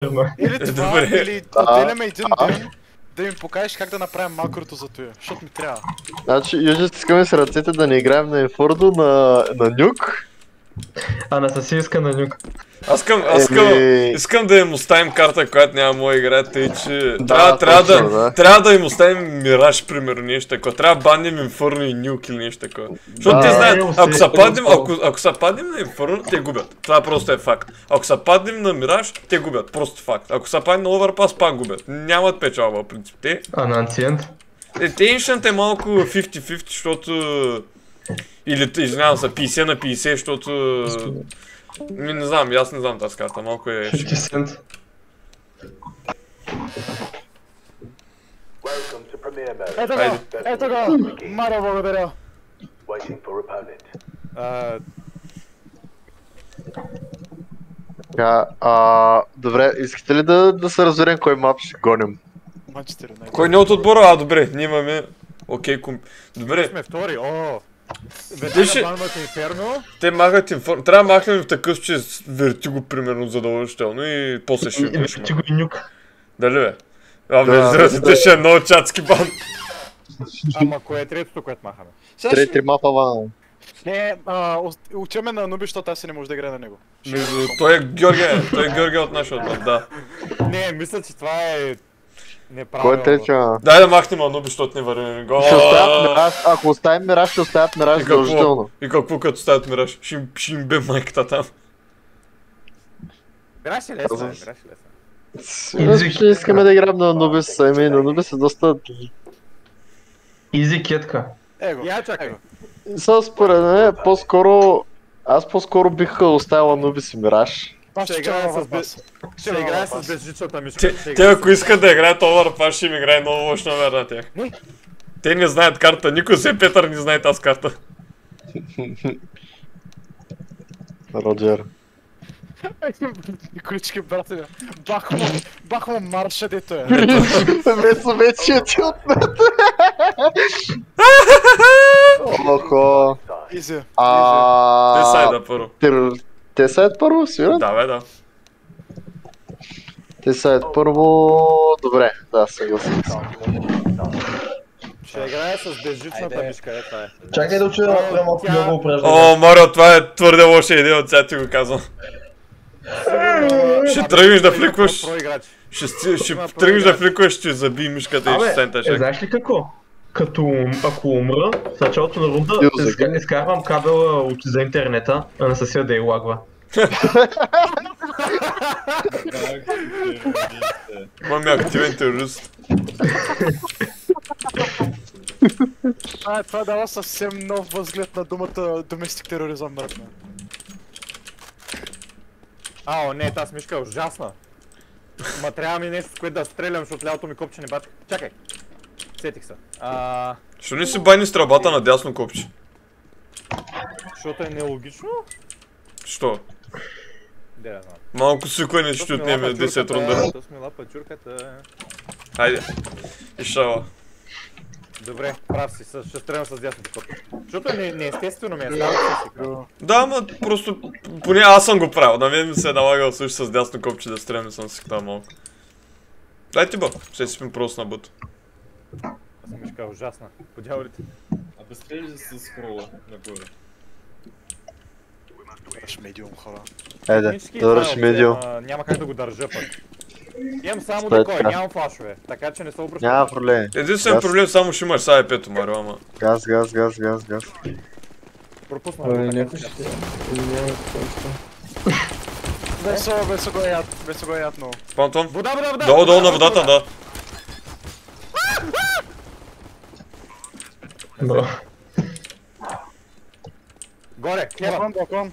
Или това, или отделяме един ден да им покажеш как да направим макрото за това, защото ми трябва. Значи, юже стискаме с ръцете да не играем на Ефордо, на Нюк. Анастасийска на Нюк. Искам да им оставим карта, която няма мога играе, тъй че Да, трябва да им оставим Мираж, примерно, нещо такова. Трябва да баним Инферно и Нюк или нещо такова. Защото те знаят, ако са паднем на Инферно, те губят. Това просто е факт. Ако са паднем на Мираж, те губят. Просто факт. Ако са паднем на Overpass, пак губят. Нямат печалба, в принцип. Те... А на Ancient? Те Ancient е малко 50-50, защото... Или, извинявам се, 50 на 50, защото... Не знам, аз не знам тази карта, малко е... 50 Cent. Ето го! Маро, благодаря! Добре, искате ли да се разберем кой мап ще гоним? Кой не от отбора? Добре, ние имаме... Окей, добре. Сме втори, Веднага махнат Инферно. Те махат Инферно. Трябва да махнем в такъв, че Вертиго, примерно, задължително и после ще имаш. Вертиго и Нюк. Дали бе? Те ще е много чатски бан. Ама кое е третото, което махаме? Трети мапа вана. Не, учеме на Нуби, защото аз не може да играе на него. Той е Георгия от нашия отбор, да. Не, мисля, че това е... неправилно. Кой е треча? Дай да махнем Ануби, защото не вървим гол. Ако оставим Мираж, ще оставят Мираж задължително. И какво като оставят Мираж? Ще им бе майката там. Мираж е лесно, Мираж е лесно. Ще искаме да играем на Анубис, ами на Анубис е доста... Изи кетка. Его, я чакай. Според мен, по-скоро... Аз по-скоро бих оставил Анубис и Мираж. Ще играе с безжичната мишка. Те ако искат да играят Overpass, ще им играе много лош номер на тях. Те не знаят карта, никой се Петър не знае тази карта. Роджер. Николички, брателя. Бахмо марша, дето е. Месо вече е ти отнет. Охо. Изи. Те сайда първо. Те сайд първо, сигурно? Да, бе, да. Те сайд първо... Добре, да, съгласен съм. Ще играе с безжичната мишка, това е. Чакай да уча малко много О, упражнение. Марио, това е твърде лоша идея, от сега ти го казвам. Ще тръгнеш да фликваш. Ще тръгнеш да фликваш, ще забий мишката и ще стане шак. Знаеш ли какво? Ако умра, в началото на рунда, не изкарвам кабела за интернета, а не съся да я лагва. Имаме активен терорист. Това дава съвсем нов възглед на думата доместик тероризъм, братна. Не, тази мишка е ужасна. Ма трябва ми нещо, с което да стрелям, защото лявото ми копче не бачка. Чакай. Сетих се. Що не си бани с тръбата на дясно копче? Защото е нелогично? Що? Де да знам. Малко свикване ще отнеме 10 рунда. То сме лапа чурката. Хайде. Ишала. Добре, прав си, ще стрелям с дясното копче. Защото неестествено ми е става да си кръв. Да, ама просто... Поне аз съм го правил, на мен ми се е налагал също с дясно копче да стрелям, съм си хтал малко. Дай ти ба, ще си спим просто на бут. Аз мишка е ужасна, по дяволите. Безстрели с скрола нагоре. Ръш медиум, хора. Айде, да ръш медиум. Няма как да го държа пък. Имам само декой, нямам флашове, така че не се обръщам. Няма проблем. Единствен проблем само ще имаш сега епето, Марио, ама... Газ. Пропусна го така. Весо го е яд много. Спантон? Вода! Долу на водата, да. Горе, хлеба. Балкон.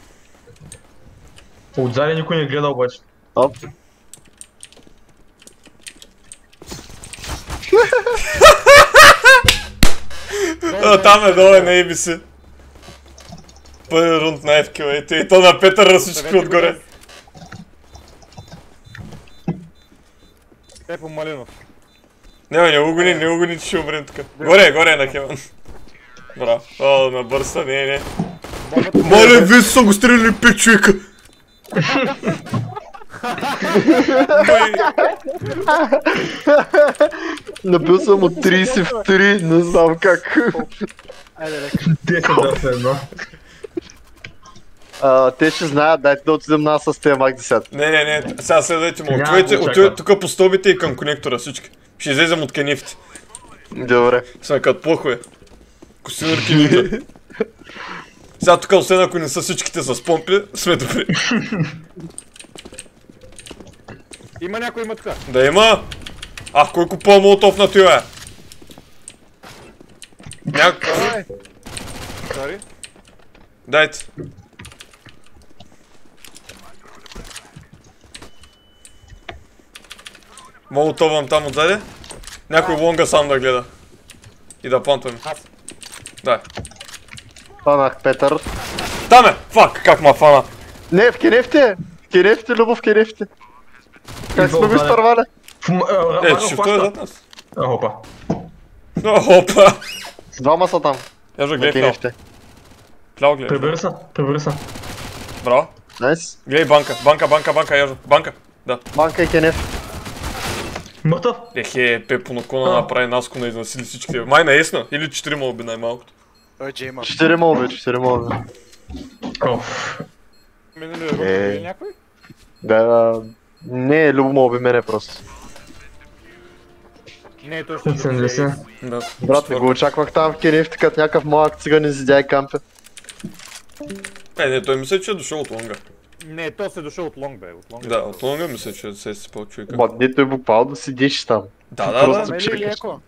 Отзади никой не гледа обаче. Оп. Там е долу на ABC. Първи рунд на FQ, и то на Петър разсички отгоре. По Малинов. Не угони, че ще умрем тук. Горе на Хеван. Браво, на бърса, не. Моля, вие са го стреляли 5 човека. Набил съм от 30 в 3, не знам как. Айде, лека. 10 Те ще знаят, дайте да отидем на с тези Мак 10. Не, сега следвайте му. Няма да Отивайте чакам. тук по стълбите и към конектора всички. Ще излезем от кенефите. Добре. Сме като плохове. Косинърки нинджа. Сега тук, освен ако не са всичките с помпи, сме добри. Има някой има тук. Да има! Ах, кой купува молотов на тия? Сори. Дайте. Молотовам там отзаде. Някой лонга сам да гледа. И да плантваме. Аз. Дай. Фанах Петър. Там е! Фак, как ма фана. Не, в кенефте! В кенефте, Любов, в кенефте. Как сме го изтървали? Шифто е зад нас. Опа. Опа! С двама са там, Ежо, на гледай плял. кенефте. Плял гледай. Прибери се. Браво. Найс. Гледай банка, Ежо. Банка. Да. Банка и кенеф. Мъртъв. Ехе, Пепо на кона направи наско на изнасили всичките. Май наесна. Или 4 молби най-малкото. Той Джей има. 4 молби, 4 молби. Минали да някой? Да, не, Любо молби мене просто. Не, той ще 70. Да. Брат, не го очаквах там в кенефте, като някакъв малък циганин седя и кампе. Не, той мисля, че е дошъл от лонга. Не, той се е дошъл от лонг, бе. Да, от лонга мисля, че се е спал човека. Ма, не, той буквално да седиш там. Да. просто- Мели леко.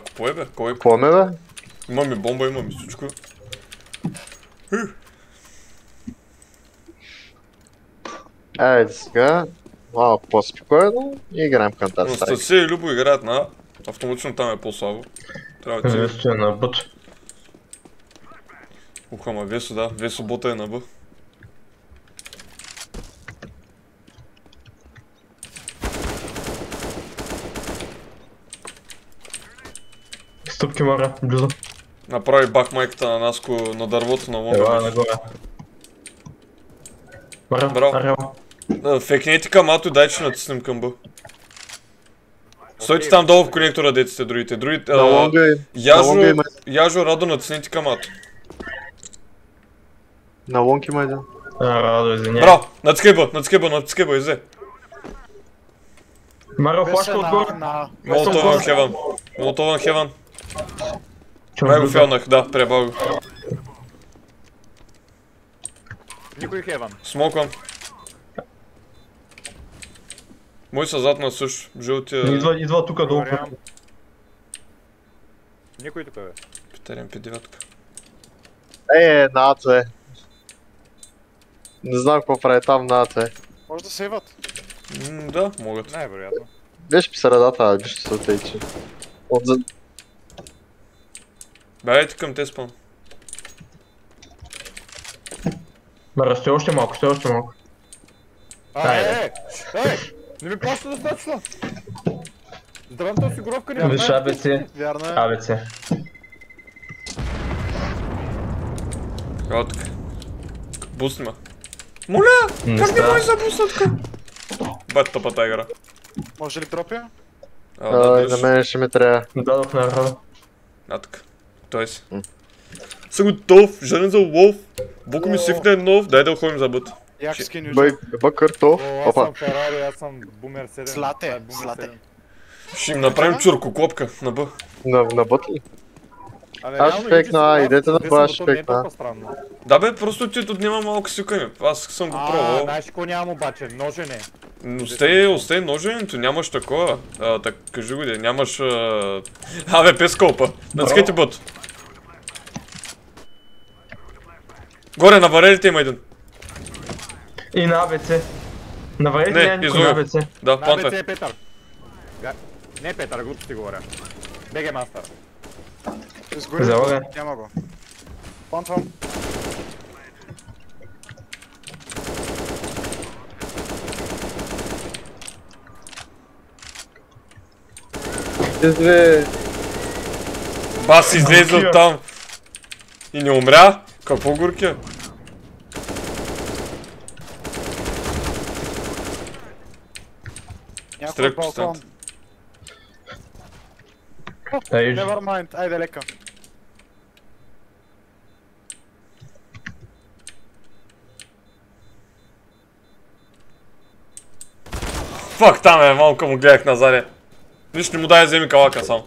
Купой бе, кой? Какво ме, бе? Имаме бомба, имаме всичко. Айде сега, малко по-спокойно и играем към тази страйка. Анастасия и Любо играят на А. Автоматично там е по-слабо. Трябва да ти... Весто е на бът. Ама Весо, да. Весо бота е на Б. Стъпки мора, близо. Направи бах майката на Наско на дървото на Ела лонга. нагоре. Мара, Браво. арева. Фекнете към Ато и дай, че натиснем към Б. Стойте там долу в конектора, деците другите. Другите... На лонга и... на лонга има- Яжо, Радо, натиснете към Ато. На лонг има един. Радо, извиня. Браво! Натискай Б, изе. Марио, флашка отгоре. Молотован Хеван. Май го фелнах, да, пребал го. Никой хеван. Смоквам. Мой са зад на също. Жълтия... Идва тука долу. Вариант. Никой тук, бе. Питарен П9. На АЦ. Не знам какво прави там на АЦ. Може да сейват. Да, могат. Най-вероятно. Беше по средата, вижте се отейче. Отзад... Бягайте към те спам. Мара, ще още малко. Айде. Не ми плаща достатъчно. Здравната осигуровка не Виж АБЦ. Вярно е. АБЦ. Ева тук. Бусни ма. Моля! Не Как не става. можеш да бусна тук? Бат тъпата игра. Може ли дропя? Ай, на мен ще ми трябва. Дадох на Радо. Тук. Той си. Съм готов, женен за лов. Буко ми сифне нов, дай да ходим за бът. Як скин южа. Бъй, Картоф. О, аз Опа. съм Ферари, аз съм Бумер 7. Злате, Това е Бумер злате. 7. Ще им направим чуркоклопка на Б. На бът ли? Абе, Аз реално, шпекна, южи са идете на десен това, бутон, не е шпекна. толкова странно. Да бе, просто ти отнема малко сюкане. Аз съм го пробвал. Знаеш какво нямам обаче? Ножене. Остай ноженето, нямаш такова. Так, кажи го де, нямаш... Абе, пескопа. Натискайте бът. Горе, на варелите има един. И на АБЦ. Наварете Не, няма никой излъга. на АБЦ. Да, На БЦ плантвай. е Петър. Не Петър, глупо ти говоря. БГ Мастър. Изгори. Залага. Няма го. Плантвам. Изве... Бас излезе от там. И не умря? Какво горкия? Стрелях по балкон. стената. Ей, Never mind, айде лека. Фак, там е, малко му гледах назаде. Нищо не му дай вземи калака само.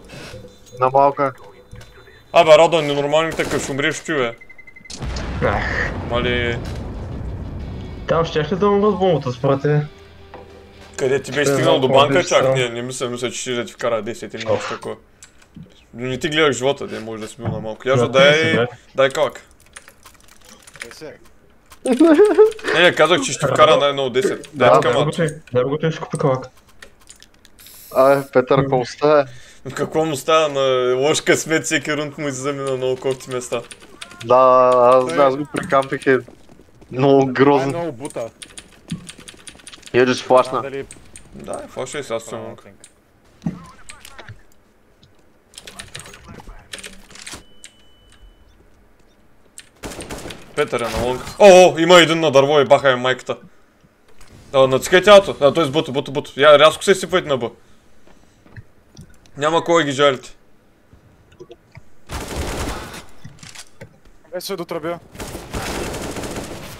На малка. Абе, Радо, ненормалните къв ще умреш ти, бе. Ах, Мали... там щях ли да умра с бомбата, според тебе? Къде ти беше Ще стигнал до малко банка, по-десет чак? страна. Не мисля, че ще да ти вкара 10 или нещо такова. Не ти гледах живота, де може да си бил на малко. Яжо, дай калак. Не, казах, че ще ти вкара най-много 10. Дай Да, камат. Дай го готови, ще купи калак. Петър, какво става? Какво му става на лош късмет, всеки рунд му изземи на много колкото места. Да, аз го прикампих е много грозно. Много бута. Еди с флашна. Дали... Да, флаша и сега съм. Петър е на лонг. О, има един на дърво и баха е майката. Нацикай тялото. Той с буто. Я рязко се сипвайте на Б. Няма кой ги жалите. Се дотръбя.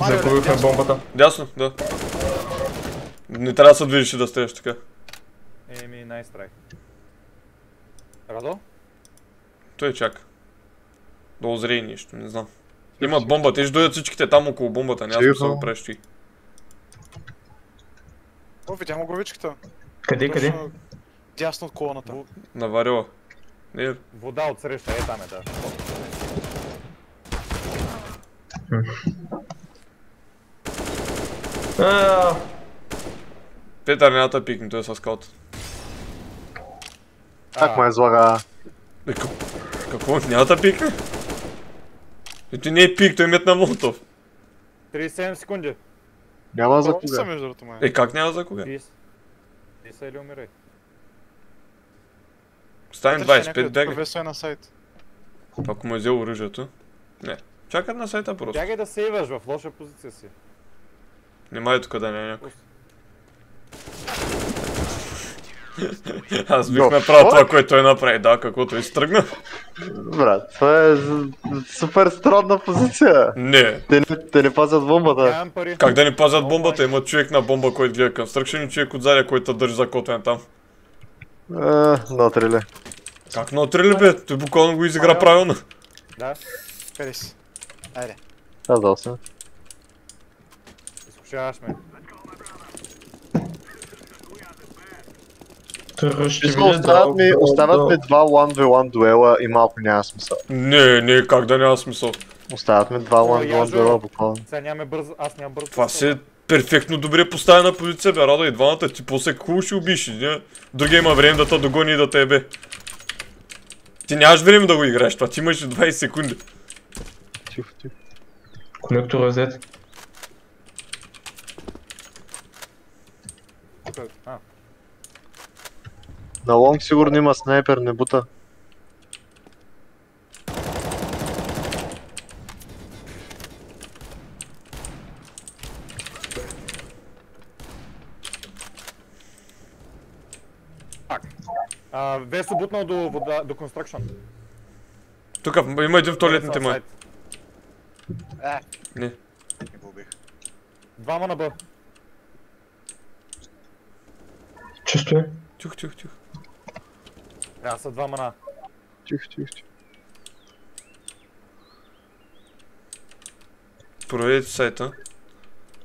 Загубихме бомбата. Дясно, да. Не трябва да се движиш и да стреляш така. Еми, найс трай. Радо? Той чака. Да озрее нещо, не знам. Имат бомба, те ще дойдат всичките там около бомбата, няма да се го правиш ти. О, видя му главичката. Къде? Точно дясно от колоната. Наварила. Не, Вода от среща, е там е, да. Петър няма да пикне, той е с скаут. Как ме излага? Какво? Няма да пикне? Ти не е пик, той метна молотов. 37 секунди. Няма за Колко са кога. между другото, май? Как няма за кога? 30. 30 или умирай. Ставим 25, бягай. Весо е на сайт. Ако му е взел оръжието. Не. Чакат на сайта просто. Бягай да сейваш в лоша позиция си. Нема е тук да не е някой. Аз бих направил това, което той направи. Да, каквото изтръгна. Брат, това е супер странна позиция. Не. Те не пазят бомбата. Нямам пари. Как да ни пазят бомбата? Има човек на бомба, който гледа Construction и човек отзади, който държи закотвен там. Натриле. Как на отрели бе? Той буквално го изигра правилно. Да, Къде си? Айде. Казал съм. изкушаваш ме. Остават ми два 1v1 дуела и малко няма смисъл. Не, как да няма смисъл. Остават ми два 1v1 дуела буквално. Сега нямаме бързо, аз нямам бързо. Това си е перфектно добре поставена позиция, бе, Рада, и двамата ти после хубаво ще убиш. Другия има време да те догони и да те ебе. Ти нямаш време да го играеш, това ти имаш 20 секунди. Тихо. Конектор е взет. На лонг сигурно има снайпер, не бута. Весо бутнал до вода, до Construction. Тук има един в туалетните май. Не. Двама на Б. Чисто е. Тихо. Трябва са двама на. Тихо. Проверете сайта.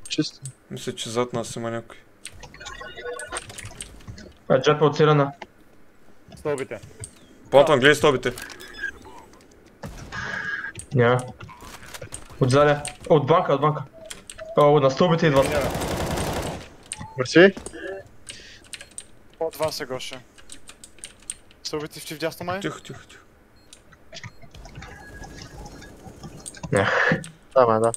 Чисто. Мисля, че зад нас има някой. Джет оцелена. Стълбите. Плантван, гледай стълбите. Няма. Отзаде. От банка. На стълбите идват. Мерси. От вас е Гоша. Стълбите в дясно май? Тихо. Да.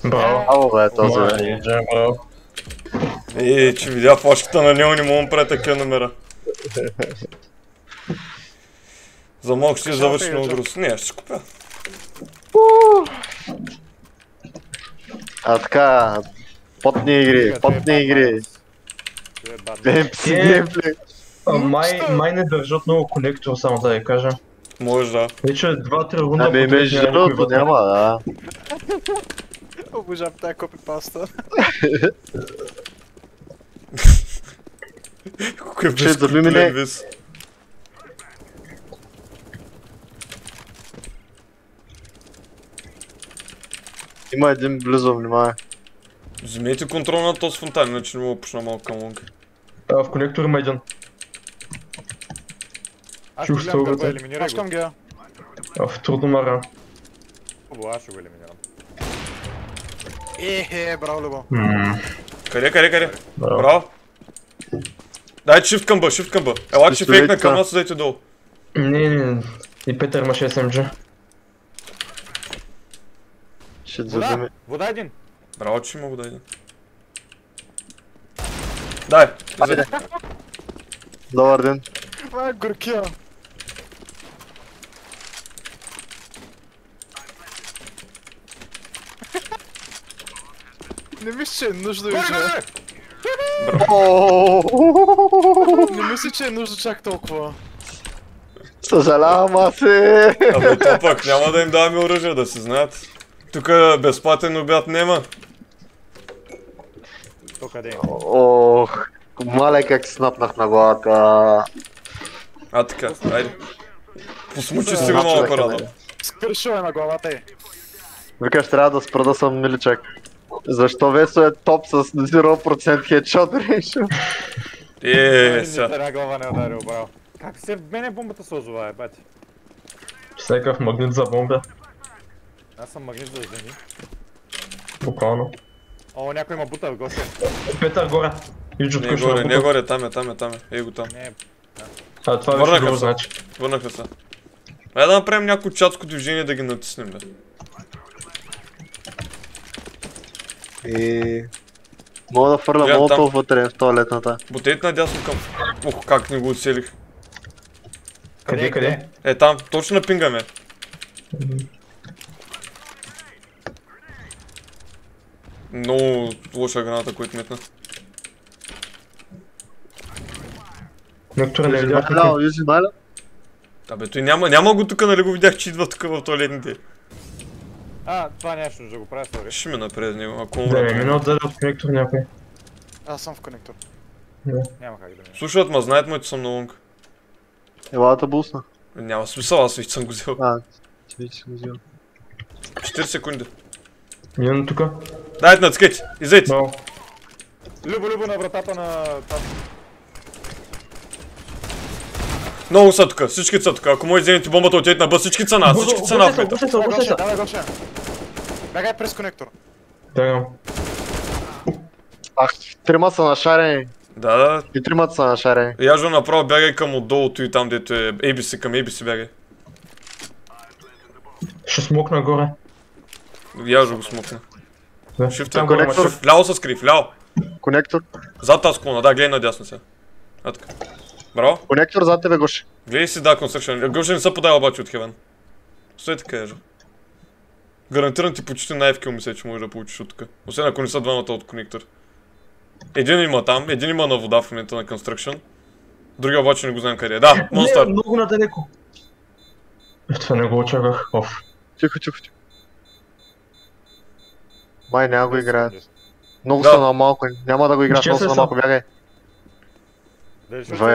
Браво. Бе, този Браво. Че видя флашката на него, не мога да правя такива номера. За малко ще завърши много груз. Не, ще си купя. А така, потни игри. Геймпси, геймплей. Май не държат много конектор, само да я кажа. Може да. Вече 2-3 рунда Абе, между другото няма, да. Обожавам тая копипаста. Колко е Ще заби ми безкруполен не. вис. Има един близо, внимавай. Вземете контрол на този фонтан, иначе не мога да пушна малко към лонг. В конектор има един. Аз Чух ще гледам да го стълбата. елиминирай го. Мачкам ги. В трудомара. Хубаво, аз ще го елиминирам. Браво, Любо. Къде? Браво. Дай shift към Б, shift към Б. Ела, че фейкна към нас, дайте долу. Не. И Петър имаше SMG. Ще забиме. Вода един. Браво, че има вода един. Дай, излез. Добър ден. Горкия. Не мисля, че е нужно Горе, уже. Не мисля, че е нужно чак толкова. Съжалявам аз се. Абе, то пък няма да им даваме оръжие, да се знаят. Тук безплатен обяд нема. То къде е? Ох, мале как си снапнах на главата. А така, айде. Посмучи си го малко рада. Скършо е на главата й. Викаш, трябва да спра да съм миличък. Защо Весо е топ с 0% хедшот рейшо? Сега. Една глава не е ударил, браво. Как се в мене бомбата се озовае, бати? Всекъв магнит за бомба. Аз съм магнит за жени. Буквално. О, някой има бута в гостя. Петър горе. Иджо Не горе, не горе, там е. Ей го там. Не, Това Върнаха беше друго се. значи. Върнаха се. Айде да направим някакво чатско движение да ги натиснем, бе. Мога да фърля Гледам молотов вътре в тоалетната. Бутейт надясно към... Ох, как не го оцелих. Къде? Е, там, точно на пинга ме. Много лоша граната, който метна. Конектора не видях. Маля, юзи маля. Абе, той няма го тук, нали го видях, че идва тук в тоалетните. това нещо да го правя, сори. Ще ме напред него, ако Да, умра. минал отзади от конектор някой. Аз съм в конектор. Няма как да ми. Слушат, ма знаят ме, че съм на лонг. Елата бусна. Няма смисъл, аз вече съм го взел. Вече си го взел. 4 секунди. Един тука. Дайте натискайте, излейте. Браво. Любо на вратата на... Много са тук, всички са тук. Ако може вземете бомбата отидете на бъс, всички са на, всички са на флета. Обръщай се. Давай, Гоше. Бягай през конектор. Бягам. Трима са нашарени. Да. И тримата са нашарени. Яжо направо бягай към отдолото и там, дето е ABC, към ABC бягай. Ще смокна горе. Яжо го смукна. Да. Шифт Там е. горе Конектор. машин. Вляво се скри, вляво. Конектор. Зад тази колона, да, гледай надясно сега. А така. Браво. Конектор зад тебе, Гоше. Гледай си, да, конструкшен. Гълже не се подава обаче от Хевен. Стой така, Яжо. Гарантирам ти почти най-фкил мисля, че можеш да получиш от тук. Освен ако не са двамата от конектор. Един има там, един има на вода в момента на Construction. Другия обаче не го знам къде е. Да, Не, Монстър. много надалеко. Това не го очаквах. Оф. Тихо. Май няма го играят. Много Да. са на малко. Няма да го играят, много са на малко. Бягай.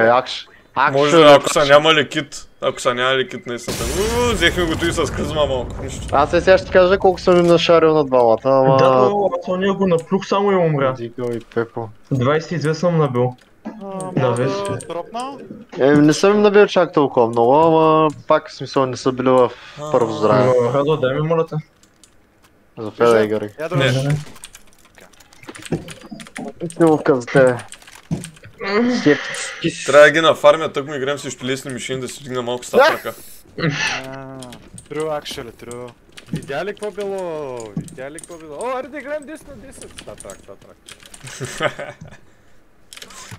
Акш. Може, ако са нямали кит. Ако са нямали кит, наистина. Взехме го и с кръзма малко. Нищо. Аз сега ще ти кажа колко съм им нашарил на двамата, ама... Да, аз ония го наплюх само и умря. Дигъл и Пепо. 22 съм набил. Да, Мога виж. да дропна. Не съм им набил чак толкова много, ама пак в смисъл не са били в първо здраве. Радо, дай ми моля те. За Феда Игър. Я да Не. виж. Снимовка за тебе. Трябва да ги нафармя, тък му играем срещу лесни мишини да си дигна малко стат ръка. Тру, actually, тру. Видя ли какво било? О, аре да играем 10 на 10. Статрак.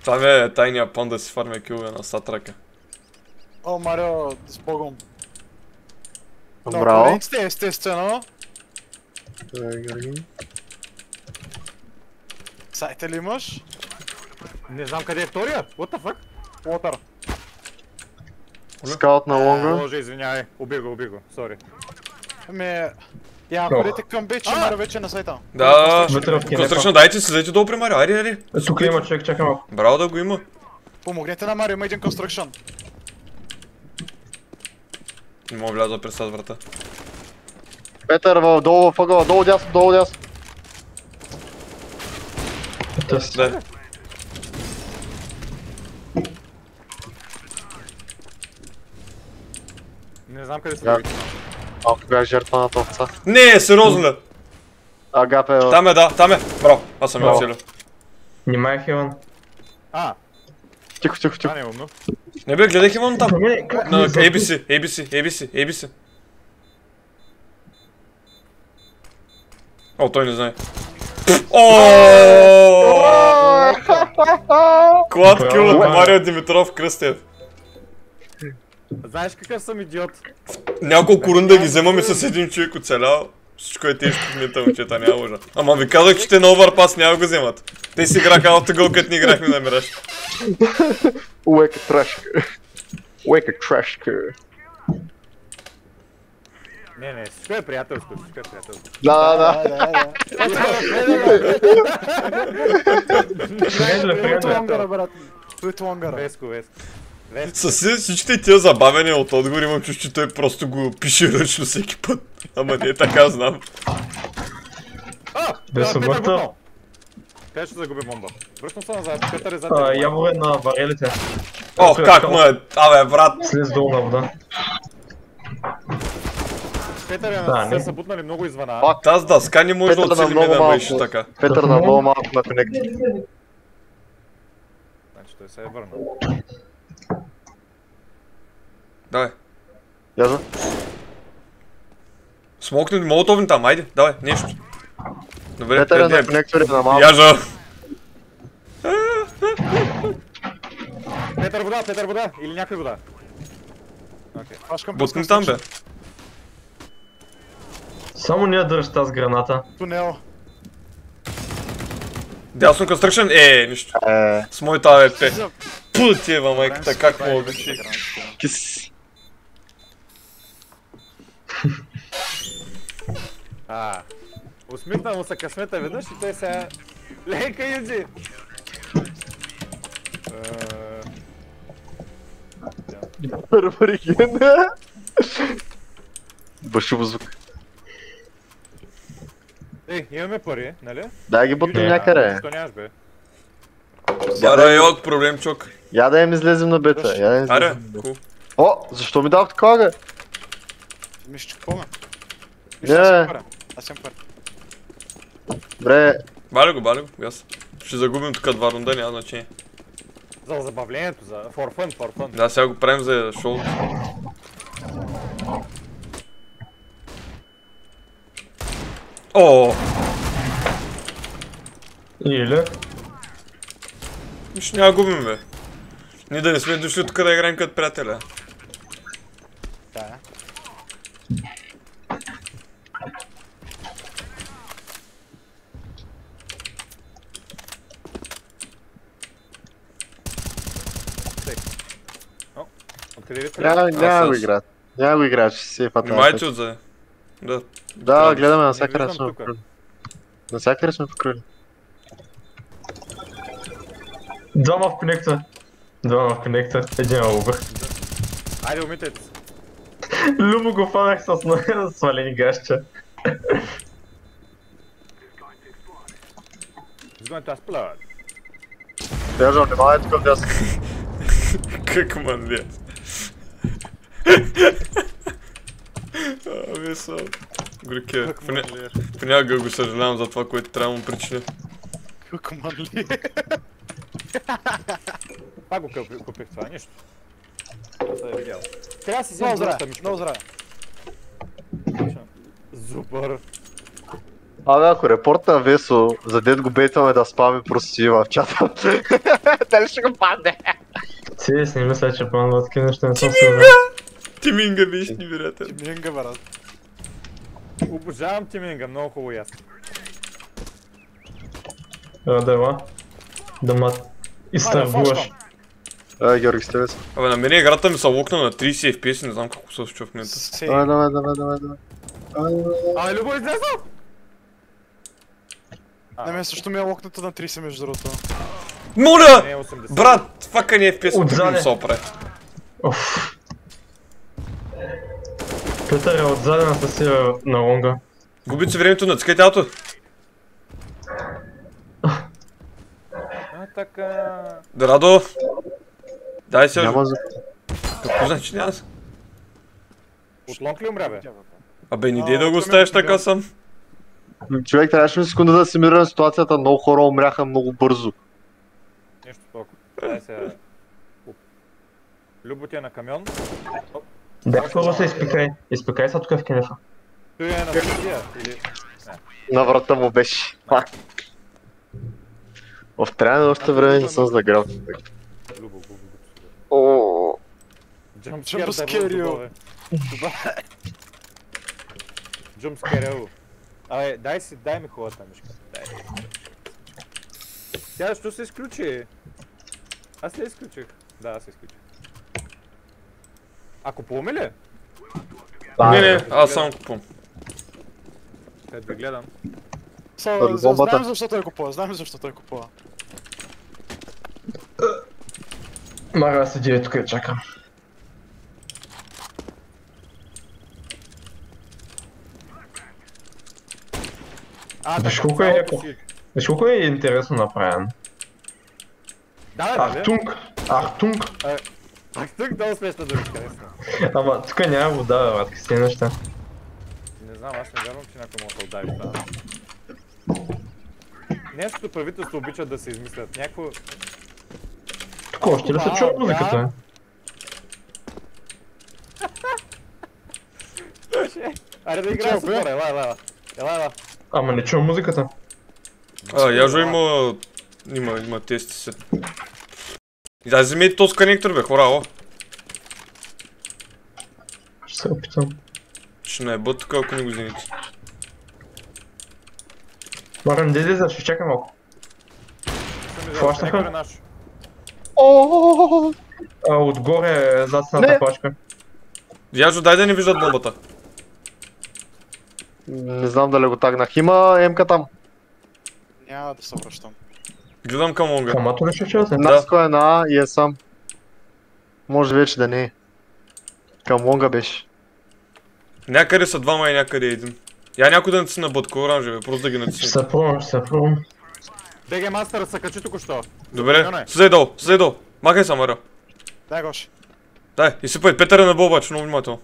Там е тайния план да си фармя килове на сатрака. О, Марио, с Богом. Браво. Сте, естествено. Сайта ли имаш? Не знам къде е втория. What the fuck? Water. Скаут на лонга. Боже, извинявай. Убий го. Сори. Ами... Я ходите към бич, Марио вече е на сайта. Да, Вътре в кинепа. Construction, дайте си, слезете долу при Марио, айде. Тук има човек, чакай малко. Браво да го има. Помогнете на Марио, има един construction. Не мога вляза през тази врата. Петър, долу в ъгъла, долу дясно. Да. Не знам къде са Да. другите. Малко бях жертва на овца. Не, сериозно ли? Агапе, Там е, да, там е. Браво, аз съм я Браво. оцелил. Внимай, Хелън. тихо. Това не е умно. Не бе, гледах имам там. Как На ми забих? ABC. О, той не знае. Клад кил от Марио Димитров Кръстев. Знаеш какъв съм идиот? Няколко рунда ги вземаме с един човек оцелял. Всичко е тежко в мита, момчета, няма лъжа. Ама ви казах, че те на Overpass няма го вземат. Те си играха автогол, като не играхме на Мираж. Уека трешка. Не, всичко е приятелско. Да. Френдле. брат. Туит лонгъра. Веско. Със всичките тия забавения от отговор имам чувство, че той просто го пише ръчно всеки път. Ама не така, знам. Да съм мъртъв. Къде ще загуби бомба? Връщам се назад, Петър е зад Явове на варелите. О, как му е? Абе, брат. Слез долу на вода. Петър е Да, се не. са бутнали много извъна. Тази дъска не може да Петър да оцели много да малко. беше така. Петър на много малко на конект. Значи той се е върнал. Давай. Яза. Смокни молотовни там, айде, давай, нещо. Добре, Петър е на конектори на малко. Яжа. Петър вода! Или някой вода? Окей. Фашкам Бутни там, бе. Само ние държа тази граната. Тунел. Дясно construction? Нищо. С моята АВП. Пътева майката, как мога да ще. Кис. Усмихна му се късмета веднъж и той сега... Ленка Юджи! Първа Башува звук. Имаме пари, нали? Дай ги бутнем някъде. Що нямаш, бе? Сара йог, проблем чок. Я да им излезем на бета. Аре, кул. О, защо ми дал такова, бе? Мисля, че помня. Не. Аз съм пар. Бре, Бале го, аз. Ще загубим тук 2 рунда, няма значение. За забавлението, за for fun. Да, сега го правим за шоу. О, Или? ще няма губим, бе. Ние да не сме дошли тук да играем като приятеля. Да. Откъде ви няма го играят. Няма го играят, ще си е фатал. Внимайте отзаде. Да. Да, гледаме Не навсякъде виждам сме тука. покрили. Навсякъде сме покрили. Двама в конекта. Един овър. Айде, умитайте се. Любо го фанах с свалени гаща. Изгонете аз плават. Държа, внимавай тук в дясно. Как манлия. Весел. Горке. Понякога го съжалявам за това, което трябва да му причиня. Кукман ли? Пак го купих това, нищо. Това се е видял. Трябва да си Много взема здраве, другата мишка. много здраве. Супер. Абе, ако репорта Весо, за дед го бейтваме да спаме прости в чата. Дали ще го падне? Си, не мисля, че планва такива неща, не съм сигурен. Тиминга биш невероятен. Тиминга, брат. Обожавам Тиминга, много хубаво ясно. Радела. Да ма изтърбуваш. Георги, с тебе си. Абе, на мен играта ми се локна на 30 FPS и не знам какво се случва в момента. Давай. Любо, излязъл! На мен също ми е локната на 30 между другото. Моля! Не е 80. Брат, фака ни FPS, Отзаде. не се опре. Оф. Петър е отзадената си на лонга. Губит си времето, натискайте ауто. Така... Радо. Дай се. Няма за... Какво значи няма? От лонг ли умря, бе? Абе, не дей да го оставиш така сам. Човек, трябваше ми секунда да симулирам ситуацията, много хора умряха много бързо. Нещо толкова. Дай сега... Любо ти е на камион. Да, първо се изпекай. Изпекай са тук в кенефа. Той е на Турция или... На врата му беше. В трябва още време не съм заграл. Любо. О, Jumpscare, Джумскерио. Абе, дай ми хубавата мишка. Дай. Тя защо се изключи? Аз ли изключих? Да, аз изключих. А купуваме ли? Не, аз само купувам. Къде ви гледам. Знаем защо той купува, Мара да седи тук и чакам. Виж колко е яко. Виж колко е интересно направен. Да, Ахтунг! Тук много смешна да ви харесна. Ама тук няма вода, брат, какви си неща. Не знам, аз не вярвам, че някой може да удари това. Немското правителство обичат да се измислят някакво... Тук още ли се чува музиката? Аре да играем с хора, ела. Ама не чувам музиката. Яжо има тести се. И да вземете този конектор, бе, хора, ало. Ще се опитам. Ще наебат тук, ако не го вземете. Маран, деза, ще чакай малко. Флашнаха? Отгоре зад стената плачка. Яжо, дай да не виждат бомбата. не знам дали го тагнах. Има емка там. Няма да се връщам. Гледам към лонга. Камато ли ще чувате? Наско е на А и е сам. Може вече да не е. Към лонга беше. Някъде са двама и някъде е един. Я някой да натисне на бътко оранжеве, просто да ги натисне. Ще се пробвам. БГ Мастъра се качи току-що. Добре, слезай долу. Махай се, Марио. Дай Гоши. Дай, изсипай Петър е на бол обаче, много внимателно.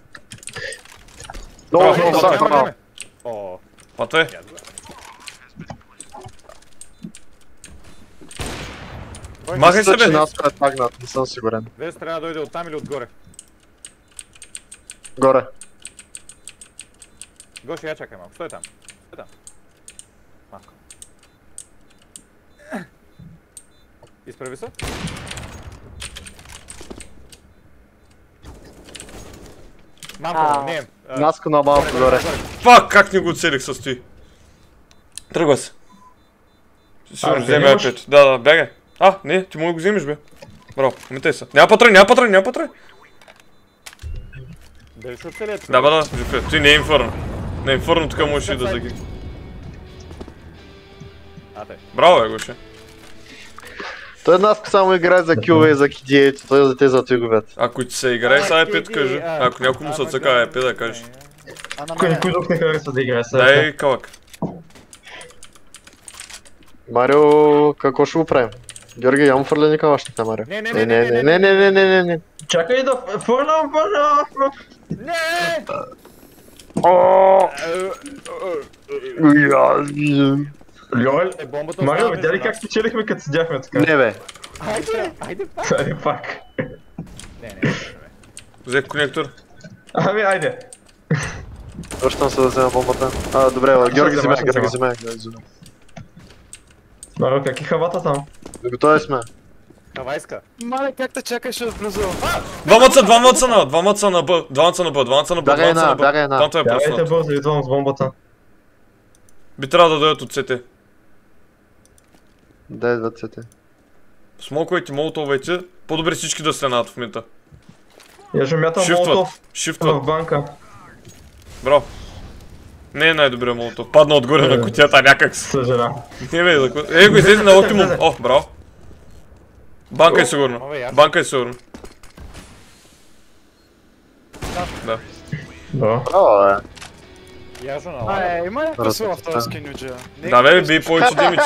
Много О, Пата е. Махай се, бе! Наско е тагнат, не съм сигурен. Вес трябва да дойде оттам или отгоре. Горе. Гоши, я чакай малко, стой там. Малко. Изправи се. Мамко, не. Наско на малко горе. Фак, как не го целих състои. Тръгва се. Сигурно вземе iPad. Да, бягай. Не, ти мога да го вземеш, бе. Браво, метай се. Няма патрон. Дали ще оцелят? Да, жив. Той не е инфърно. На инфърно тук можеш и да загине. Браво, Гоше. Той Наско само играе за кюва и за кидието, той за те за твиговете. Ако ти се играе с iPad, кажи. Ако някой му се отсъка iPad, да кажеш. Никой друг не харесва да играе с Дай калък. Марио, какво ще го правим? Георги, я му фърляни калашните, Марио. Не. Чакай да фърлям. Не! Льол, Бомбата Марио, остава видя ли без как нас. спечелихме като седяхме така? Не бе. Айде пак. Айде пак. Не. Взех конектор. Ами, айде. Връщам се да взема бомбата. Добре, Георги вземе. Маро, как е хавата там? Готови сме. Хавайска. Мале, как те чакаш отблизо? Двамата са на Б. Бягай една. Там това е Давайте просто. бързо, идвам с бомбата. Би трябва да дойдат от СТ. Дай 20. Смоквайте молотовете. По-добре всички да стенат в момента. Я ще мятам молотов в Шифтват. банка. Браво. Не е най-добрият молотов. Падна отгоре на кутията някак си. Съжалявам. Не бе, го излезе на оптимум. О, браво. Банка е сигурна. Банка е сигурна. Да. Да. Яжо на лава. Има някаква сила в този скинюджа. Да бе, бий повече демидж.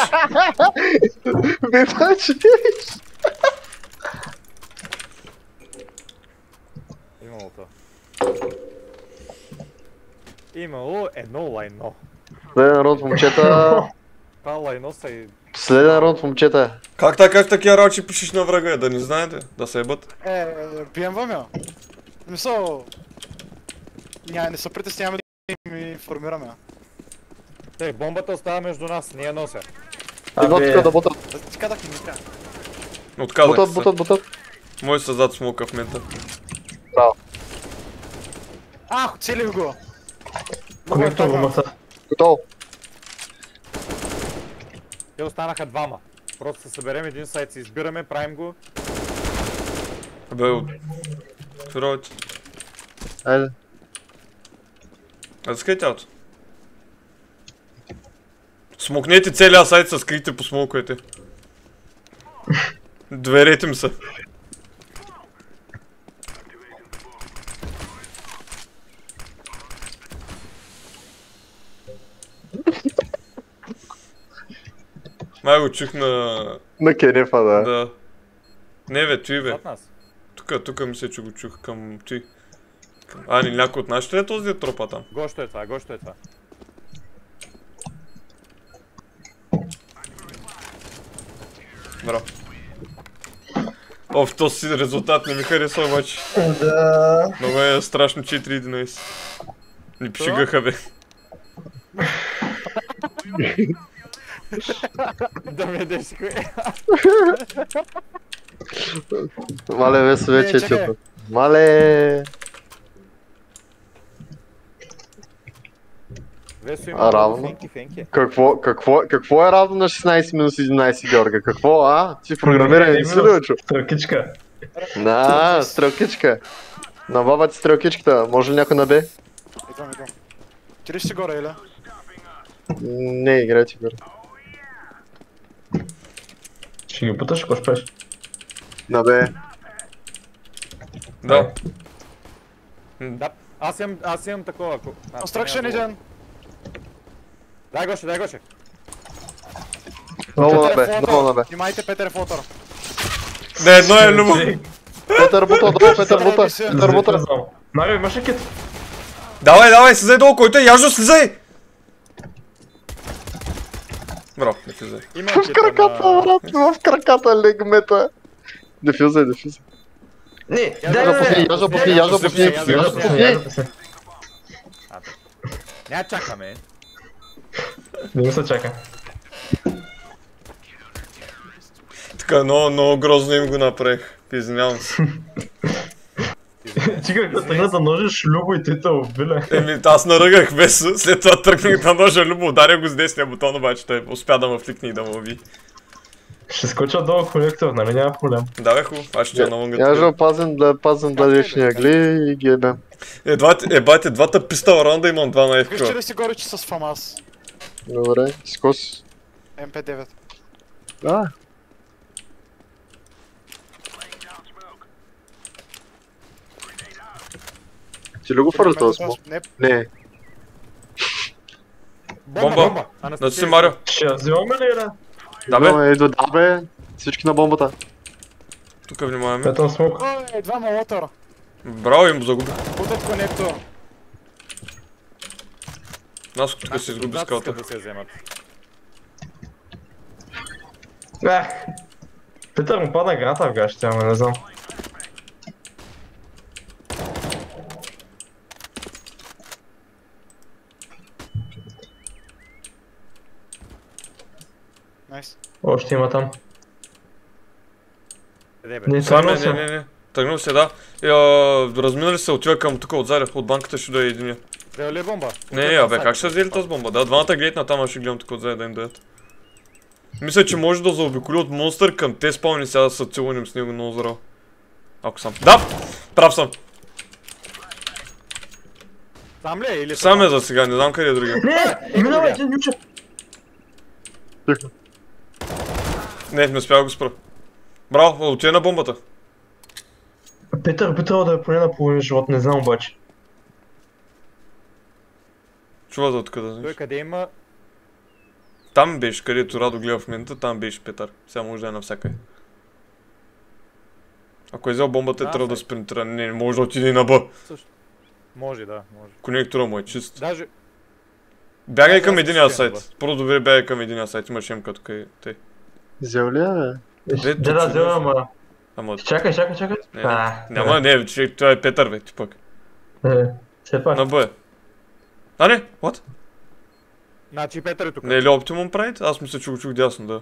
Имало то. Имало едно лайно. Следен раунд, момчета. Това лайно са и... Следен раунд, момчета. Как такива работи пишеш на врага, да не знаете? Да се ебат? Бием я. Мисъл... Не се притесняваме да ми информираме. Тъй, бомбата остава между нас, не я нося. Едно тук да бутат. Да ти казах и не трябва. Отказах се. Бутат. Мой са зад смока в момента. Браво. Целих го. Конектор румата. Готово. Те останаха двама. Просто се съберем един сайт, се избираме, правим го. Абе, какви работи? Айде. Скай тялото. Смокнете целия сайт, се скрийте по смоковете. Доверете ми се. Май го чух на... На Кенефа, да. Да. Не бе, той бе. Зад нас. Тука мисля, че го чух към той. Не, някой от нашите ли е този тропа там? Гошто е това, гошто е това. Браво. Този резултат не ми харесва обаче. Да. Много е страшно 4-11. Ни пшигаха бе. Да ме деш кое. Мале, Весо вече е чупа. Мале. Весо има равно. фенки. Какво е равно на 16 минус 11, Георга? Какво, Ти в програмиране не си ли учил? Стрелкичка. Стрелкичка. На баба ти стрелкичката, може ли някой на Б? Идвам. Ти ли ще си горе, или? Не, играйте горе. Ще ги путаш, ако шпеш. На Б. Да. Да, аз имам такова. Construction един. Дай Гоше. Много на Б. Внимайте, Петър Флотър. Не, едно е любо. Петър бута, долу, Петър бута. Марио, имаш ли кит? Давай, слизай долу, който е, Яжо, слизай! Браво, не слизай. В краката, брат, в краката легмета. Дефюзай. Не, Яжо пусни. Няма чакаме. Не се чака. Така, много грозно им го направих. Извинявам се. Чикай, като тръгна да ножиш Любо и ти те убиле. Аз наръгах Весо, след това тръгнах да ножа Любо, ударя го с десния бутон, обаче той успя да ме втикне и да ме уби. Ще скоча долу конектор, нали няма проблем. Да бе хубаво, аз ще я навънгат. Яжо пазен да личния гли и ги ебем. Бате, двата пистол раунда имам 2 на Вижте FQ. ли си горе, че с ФАМАС? Добре, скос. МП9. Да. Ти ли го фърли този смок? Не. Бомба! Да си Марио. Ще я взимаме ли, да? Да бе. Ето, да бе. Всички на бомбата. Тук внимаваме. Петър смок. Ой, двама лотър. Браво им загуби. Бутат конектор. Нас тук се изгуби скалта. Да се вземат. Петър му падна граната в гащите, ама не знам. Найс. Още има там. Къде бе? Не, Саме, тръгнал съм. не. Тръгнал се, да. Разминали се, отива към тук отзади, от банката ще дойде единия. Трябва ли е бомба? Не, бе, как ще взели тази бомба? Да, двамата гледат на там, ще гледам тук отзади да им дадат. Мисля, че може да заобиколи от монстър към те спални, сега да се целунем с него много здраво. Ако съм. Да! Прав съм. Сам ли е или... Сам е за сега, не знам къде е другия. Не! Минава един нюча! Не успя да го спра. Браво, отиде на бомбата. Петър би трябвало да е поне на половин живот, не знам обаче. Чува за откъде, Той знаеш. къде има... Там беше, където Радо гледа в момента, там беше Петър. Сега може да е навсякъде. Ако е взел бомбата, трябва да спринтира. Не може да отиде и на Б. Също. Може, да, може. Конектора му е чист. Даже... Бягай към аз единия ще спрем, сайт. Първо добре бягай към единия сайт, имаш емка тук и те. Взел ли е? Де, Да, тук взема, ама... Ама... Чакай. Няма, не, че това е Петър, бе, ти пък. Все пак. На Б е. А не, what? Значи Петър е тук. Не е ли Optimum Pride? Аз мисля, че го чух дясно, да.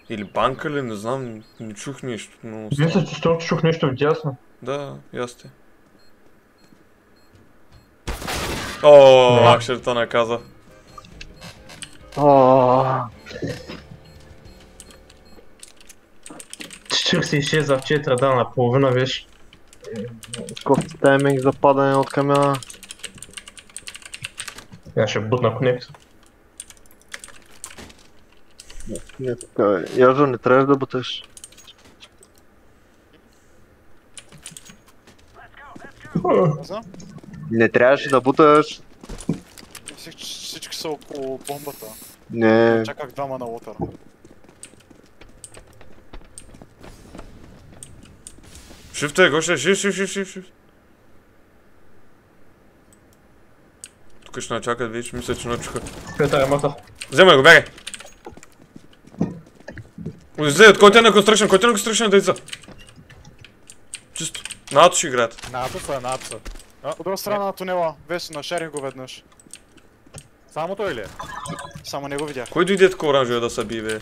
Или банка ли, не знам, не чух нищо, но... Мисля, че ще чух нещо вдясно. Да, ясте. О, Акшерта наказа. 46 за 4, да, наполовина беше. Кофти тайминг за падане от камена. Я ще бутна конект. Не така е. Яжо, не трябваш да буташ. Каза? Не трябваше да буташ. Мислех, че всички са около бомбата. Не. Чаках двама на лотъра. Shift е, гоше, shift. Тук ще начакат вече, мисля, че начуха. Петър е мъртъв. Вземай го, бягай! Излезат, кой те е на construction да излиза? Чисто. На ато ще играят. Нато са. От друга страна на тунела, Весо, нашарих го веднъж. Само той ли е? Само него видях. Кой дойде така оранжевия да се би, бе?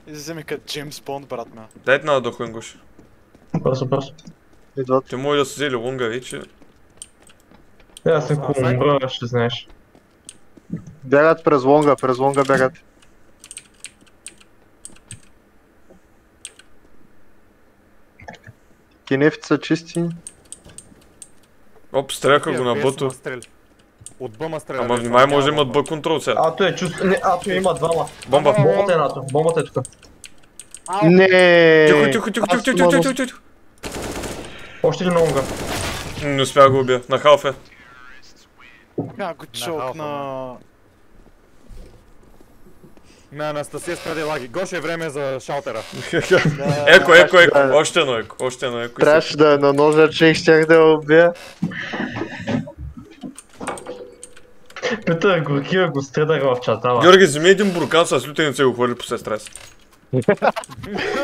Излезе ми като Джеймс Бонд, брат ме. Дайте на да ходим гоше. Бързо. Идват. Те може да се взели лунга вече. Аз ако умра, ще знаеш. Бягат през лонга бягат. Кинефите са чисти. Оп, стреляха го на бъто. От бъма стреля. Ама внимай, може да имат Б контрол сега. Ато е чувство... Не, Ато има двама. Бомба. Бомбата е на Ато. Бомбата е тук. Не. Тихо. Още един лонга. Не успя да го убия. На халф е. Бях го чок на... На Анастасия спреде лаги. Гоше е време за шалтера. Еко. Още едно еко. Трябваше да е на ножа, че щях да я убия. Петър, горкия го стредах в чатала. Георги, вземи един буркан с лютеница и го хвърли по сестра си.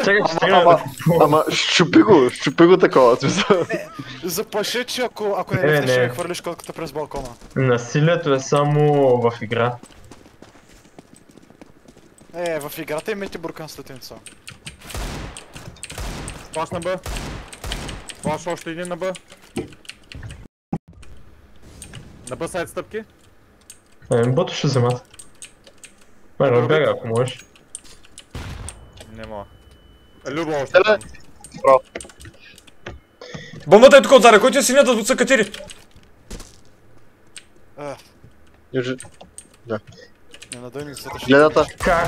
Чакай, че стреля. Ама щупи го такова, смисъл. Заплаши, че ако не летиш, ще ми хвърлиш котката през балкона. Насилието е само в игра. В играта имайте буркан с летенца. Флаш на Б. Флаш още един на Б. На Б сайд стъпки. Бото ще вземат. Майно, бяга ако можеш. Не мога. Любо още. Бомбата е тук отзаде, кой ти е синята да са катери? Не надой ми се тъщи. Гледата. Как?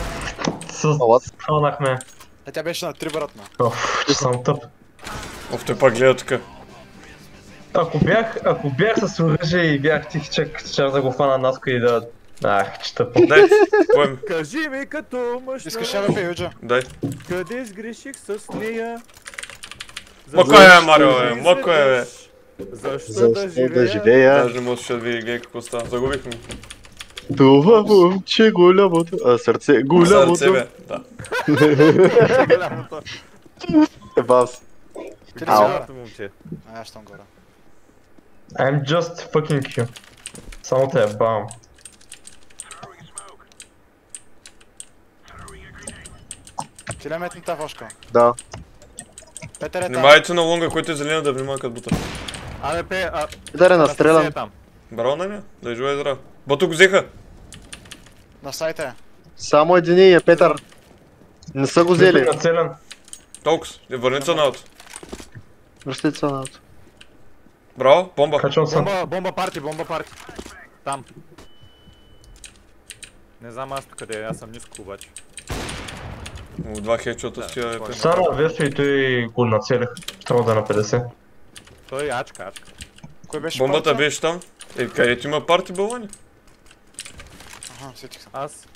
Станахме. Тя беше на 3, брат ме. Оф, че съм тъп. Оф, той пак гледа тук. Ако бях с оръжие и бях тихчък, щях да го фана наска и да... Ах, че тъпо. Дай, поем. Кажи ми като мъж. Искаш МП, Юджа? Дай. Къде сгреших с нея? Мъко е, Марио, бе, мъко е, бе. Защо да живея? Даже не може да види гей какво става. Загубихме. Това момче голямото. Сърце голямото. Сърце, бе, да. Бас. Ти ли си Ау. горе? Момче. Аз съм горе. I'm just fucking you. Само те е бам. Ще метнем тази фошка. Да. Петър е там. Внимайте на лонга, който е зелена да внимава като бута. Абе, Петър е настрелян. е там. Браво на ня, да е жива и здрава. Бото го взеха. На сайта е. Само един е, Петър. Не са го взели. Нацелен. Толкс, върнете се на ауто. Връщайте се на ауто. Браво, бомба. Качвам съм. Бомба парти. Там. Не знам аз къде е, аз съм ниско обаче. Два хедшота с тия епи. Само Весо и той го нацелих. Трябва да е на 50. Той е ачка. Кой беше Бомбата парта? беше там. Където има парти балони? Аха, сетих се. Аз.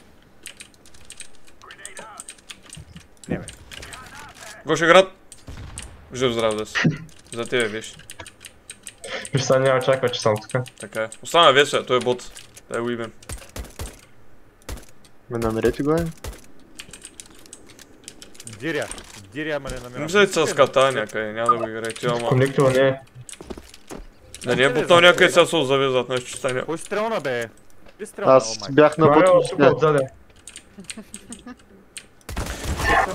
Не бе. Гоше град. Жив здрав да си. За тебе беше. Виж сега няма чаква, че съм тук. Така е. Остана Весо, той е бот. Дай го ибем. Ме намерете го, е? Диря, ама не намирам. Мислете с ката някъде, няма да го играете, ама... Конектива не е. Да не е бутнал някъде сега се завезат, нещо ще стане. Кой стрелна бе? Ти стрелна, Аз бях на Марио, път. тук отзаде.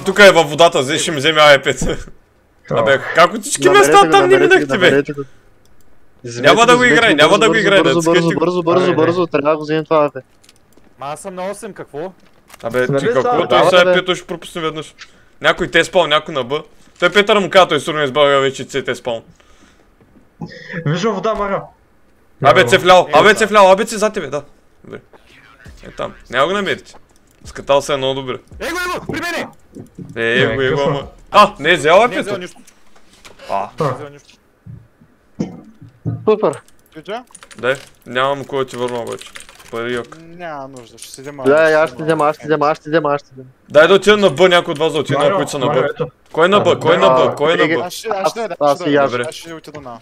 Тук е във водата, взе ще ми вземе АЕ-5. Абе, как от всички места там не минахте бе? Няма да го играй, няма да го играй, да цъкайте го. Бързо, трябва да го вземем това, бе. Ма аз съм на 8, какво? Абе, Нали ти какво? става? Той сега бе. Пето ще пропусне веднъж. Някой те спал, някой на Б. Той Петър му каза, той сигурно избавя вече С те спал. Виж във вода, Марио. Абе, С вляво, абе, С вляво, абе, С за тебе, да. Добре. Е там, няма го намерите. Скатал се е много добре. Его, при мене! Его, ама. А, не е взял Не е взел Пето. нищо. А, Не е взел нищо. Супер. Чуджа? дай, нямам кой да ти върна обаче. Пари йок. Няма нужда, ще си взема. Да, аз ще взема. Дай да отида на Б, някой от вас да отида, Марио, които са на Марио, Б. ето. Кой е на Б, кой е на Б, кой е на Б? Аз ще аз и отида на.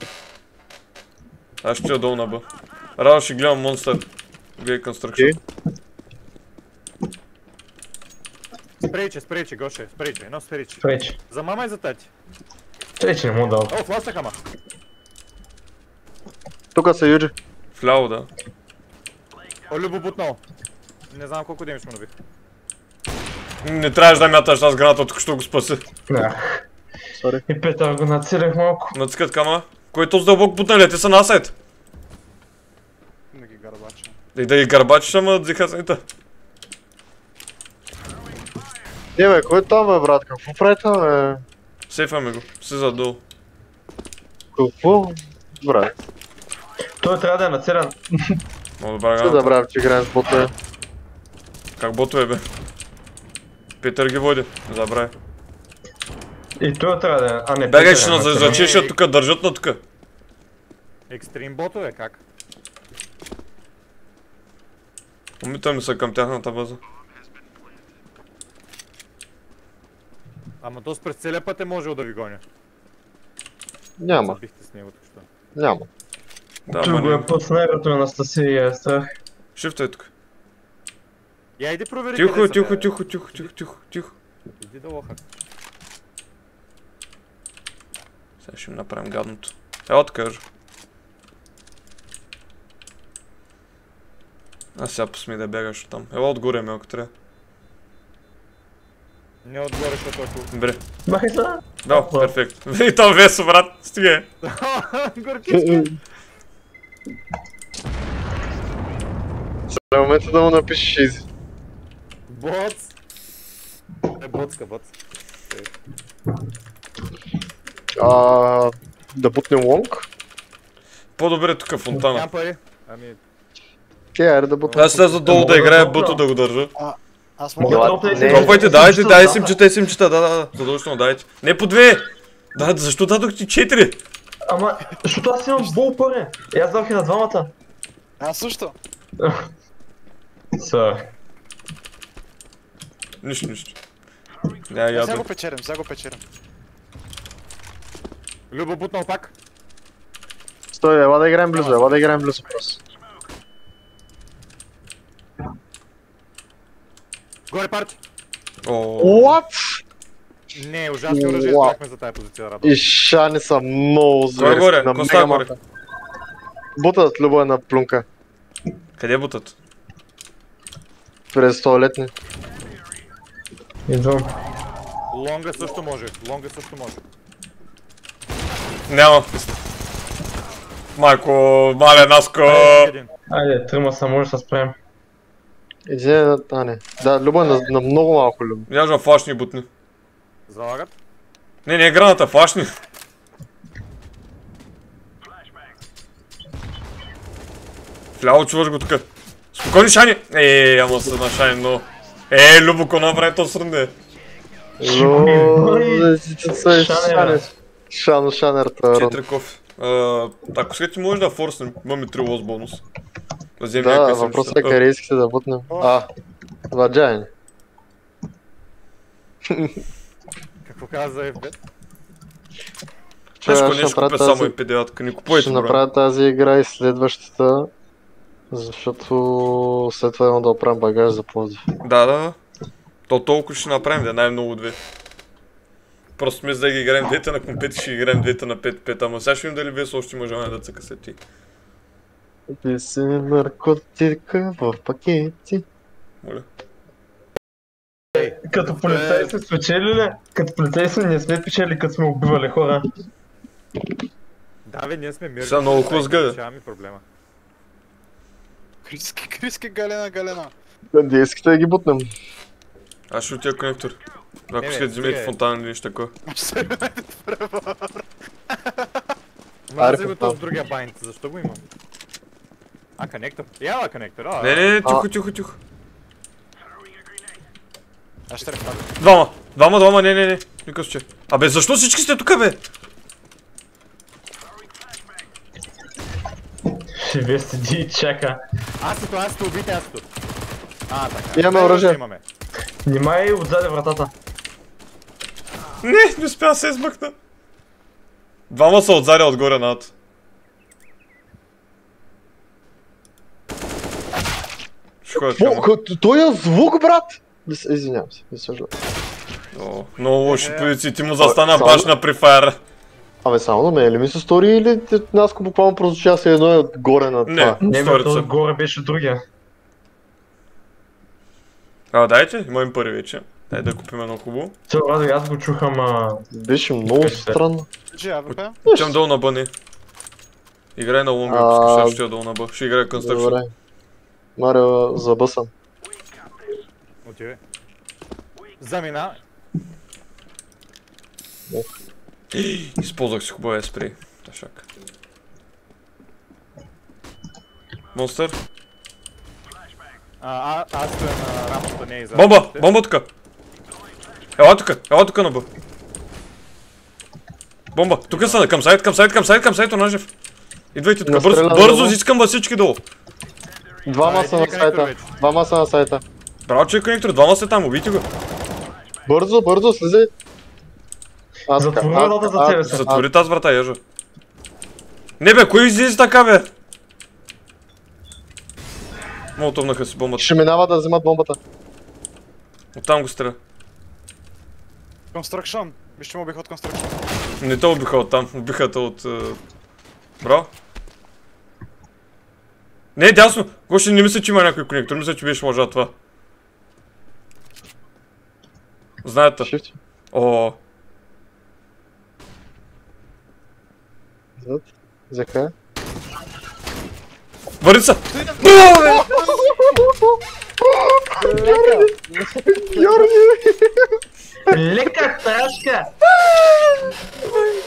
Аз ще отдолу на Б. Радо ще гледам Монстър. Гледай Construction. Спрейче, Гоше, спрейче, едно спрейче. Пречи. За мама и за тати. Чай, че не мога да... О, фластък ама. Тук са Юджи. Вляво, да. О, Любо бутнал. Не знам колко демиш му набих. Не трябваше да мяташ аз граната, тук ще го спаси. Да. Сори. И Петър го нацелих малко. Нацикат кама. Кой е този дълбок бутнали? Те са на сайт. Не ги гарбача. И да ги гарбачиш, ама дзиха сайта. Не бе, кой е там бе, брат? Какво прави там бе? Сейфаме го. Си задолу. Какво? Добре. Той трябва да е нацелен. Много добра Ще граната. забравя, че играем с бота. Как ботове бе? Петър ги води. Не забравяй. И той трябва да е... А не, Бягай, Петър ще е нацелен. зачеше тук, държат на тук. Екстрим ботове, как? Умитаме се към тяхната база. Ама то с през целия път е можел да ви гоня. Няма, Забихте с него току-що. няма. Да, Той го ама е не. под снайпата на Анастасия и е страх. Шифта е тук. Я иди провери Тихо, къде са, тихо, бе. тихо, тихо, тихо, тихо, тихо. Иди да лохак. Сега ще им направим гадното. Ела така кажа. Аз сега посмей да бягаш оттам. Ела отгоре ме, ако трябва. Не отгоре, защото ако... Добре. Махай се! Да, перфект. И там Весо, брат. Стига. Горкичка! В момента да му напишеш изи. Боц! Е, боцка, боц. Да бутнем лонг? По-добре тук фонтана. Нямам пари. Ами... Айде да бутнем. Аз сляза долу да играя бъто да го държа. Аз Мога мога да опнеш не. Дропайте, дай симчета, да. Задължително дайте. Не по две! Да, защо дадох ти 4? Ама, защото аз имам бол пари. И аз дадох и на двамата. Аз също. Са. Нищо. Няма Сега ядо. го печерим. Любо бутнал пак. Стой, ела да играем близо просто. Горе парти. What? Не, ужасни оръжия Уау. избрахме за тази позиция, Радо. И шани са много Кой е зверски. горе? на Коста е мега горе. мапа. Бутът Любо е на плюнка. Къде бутат? През туалетни. Идвам. Лонга също може. Лонга също може. Няма. Майко, мале, Наско! Един. Айде, трима са, може да се спрем. Иди, не. Да, Любо е на много малко Любо. Яжа флашни бутни. Залагат. Не е граната, флашни. Вляво чуваш го тука. Спокойни, Шани! Ама се на Шани много. Любо, ко направи то срънде. Шанер, това е рон. 4 кофе. Ако искате може да форснем, имаме 3 лоз бонус. Да вземем Да, някакви въпросът е къде искате да бутнем. Ваджайни. Какво каза FB? Нещо не ще купя само MP9, не купувайте Ще бро. направя тази игра и следващата, защото след това имам да оправим багаж за Пловдив. Да. То толкова ще направим, да е най-много 2. Просто сме за да ги играем двете на компети, ще ги играем двете на 5-5, ама сега ще видим дали вие още има желание да цъка след ти. Ти си наркотика в пакети. Моля. Като полицаи сме спечели ли? Като полицаи сме не сме печели, като сме убивали хора. Да, бе, ние сме мирни. Сега много хлъзга, бе. Решаваме проблема. Криски, Галена. Къде искате да ги бутнем? Аз ще отида конектор. Ако бе, искате вземете стига. фонтана или нещо такова. Мази го този другия байнт, защо го имам? Конектор. Яла конектор, Не, тихо. Аз ще рефаря. Двама, не. Никакъв че. Абе, защо всички сте тука, бе? Вие седи и чака. Асито, убийте асито. Така. Имаме оръжие. Имаме. Внимай отзаде вратата. Не успя да се измъкна. Двама са отзади отгоре над. Ще ходят кама. Той е звук, брат! Извинявам се, не съжалявам. Много лоши позиции, ти му застана баш на префайра. Абе, само на мен ли ми се стори или Наско буквално прозвуча се едно е отгоре на това? Не, бе, Сторица. то горе беше другия. Дайте, имам пари вече. Дай да купим едно хубаво. Цел Радо, аз го чух, ама... Беше много странно. Джи, АВП? Отивам долу на Б, не. Играй на лонга, ако искаш, аз ще отида долу на Б. Ще играя Construction. Добре. Марио, забъсан. Отивай. Замина. Използвах си хубавия спрей. Ташак. Монстър. Аз стоя на рампата, не е за... Бомба тука! Ела тука на Б. Бомба, тука са, към сайт, Онажев. Идвайте тука, бързо изискам във всички долу. Двама са на сайта. Браво, че е конектор, двама са там, убийте го. Бързо, слизай. Затвори вратата за тебе се. Затвори тази врата, ежа. Не бе, кой излезе така, бе? Молотовнаха си бомбата. Ще минава да вземат бомбата. Оттам го стреля. Construction. Вижте му убиха от Construction. Не те убиха оттам, убиха те от... Браво. Не, дясно! Още не мисля, че има някой конектор, мисля, че беше лъжа това. Знаете. Shift. Зака. Върница! Браво, бе! Лека трашка!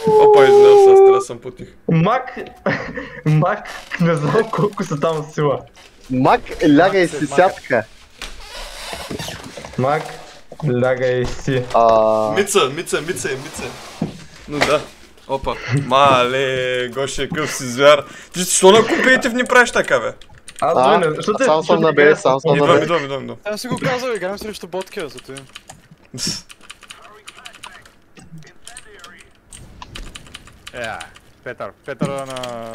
Опа, извинявам се, аз трябва да съм потих. Мак, не знам колко са там сила. Мак, лягай си сядка. Мак, лягай си. Мица. Ну да. Опа. Мале, Гоше, къв си звяр. Ти що на компетитив не правиш така, бе? Сам съм на Б, сам съм на Б. Идвам. Аз си го казал, играем срещу ботки, зато им. Петър на...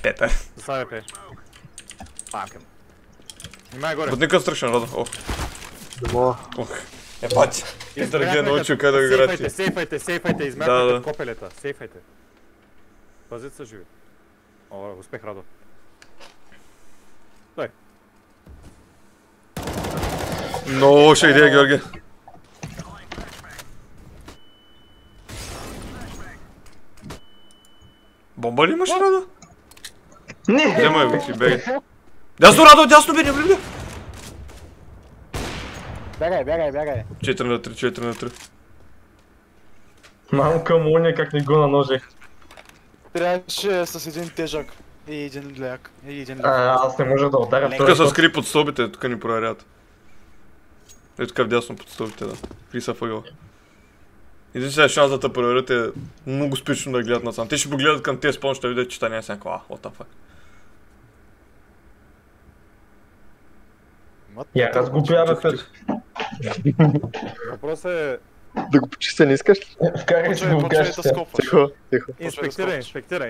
Петър. С АВП. Памкам. Внимай горе. Бъдника страшен, Радо. Ох. Бати. Дърги научил къде да го играти. Сейфайте, измервайте копелета. Сейфайте. Пазите са живи. Успех, Радо. Дай. Много лоша идея, Георги. Бомба ли имаш, Радо? Не! Вземай го, ти бегай. Дясно, Радо, дясно, бе, не влюбля. Бягай. 4 на 3, 4 на 3. Мамка му, не как не го наложих. Трябваше с един тежък и един ляк. И един ляк. Аз не можа да ударя Тук втори са път. скри под стълбите, тук ни проверят. Ето тук вдясно под стълбите, да. При са въгъл. Единственият шанс да те проверят е много спешно да гледат насам. Те ще погледат към тези спон, ще видят, че та не е всякаква. What the fuck. Я, аз го бях пет. Въпросът е... Да го почистя, не искаш ли? Вкарай си го в гащите. Тихо.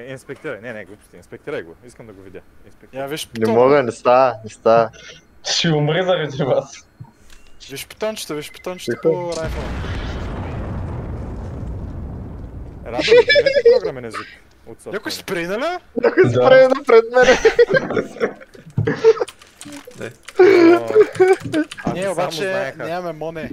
Инспектирай. Не, глупости, инспектирай го. Искам да го видя. Я виж Не питон. мога, не става. Ще умре заради вас. Виж питончета Тихо. по райфъл. Радо, да програмен език. От софтуера. Някой спрейна ли? Някой спре напред мене. Не, обаче нямаме моне.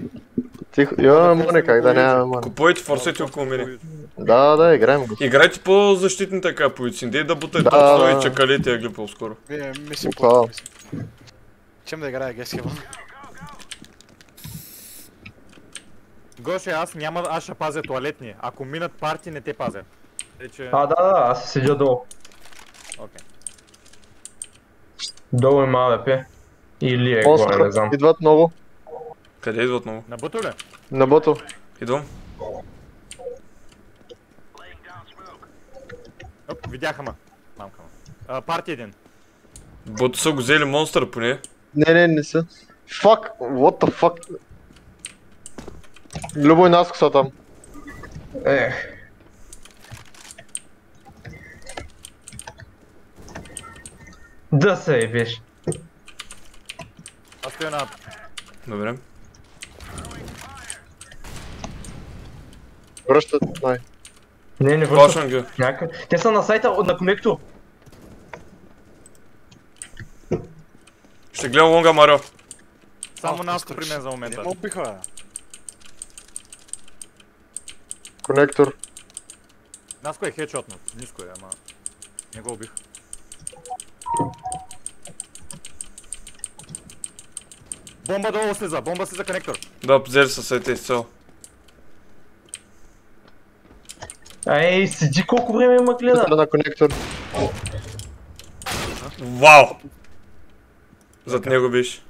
Тихо, имаме моне, как да нямаме моне. Купувайте форсети около мене. Да, играем го. Играйте по защитни така позиции. Дей да бутайте Да. точно и чакалите я глипал скоро. Вие мислим Буквално. по. Чем да играя Гескеван? Гоше, аз ще пазя туалетни. Ако минат парти, не те пазя. Вече... Да, аз седя долу. Окей. Долу има АВП. Или е горе, не знам. Идват много. Къде идват много? На бото ли? На бото. Идвам. Оп, видяха ма. Мамка ма. Парти един. Бото са го взели монстър поне. Не са. Fuck, what the fuck. Любой Наско са там. Ех. Да се ебеш. Аз стоя на... Добре. Връщат, най. Не вършат. Почвам ги. Някъде. Те са на сайта на конектор. Ще гледам лонга, Марио. Само Наско при мен за момента. Не ме убиха, бе. Конектор. Наско е хедшотнат. Ниско е, ама... Не го убих. Бомба долу слиза, бомба слиза конектор. Да, взели са сайта изцяло. Ей, седи колко време има гледа. На конектор. Вау! Зад него биш.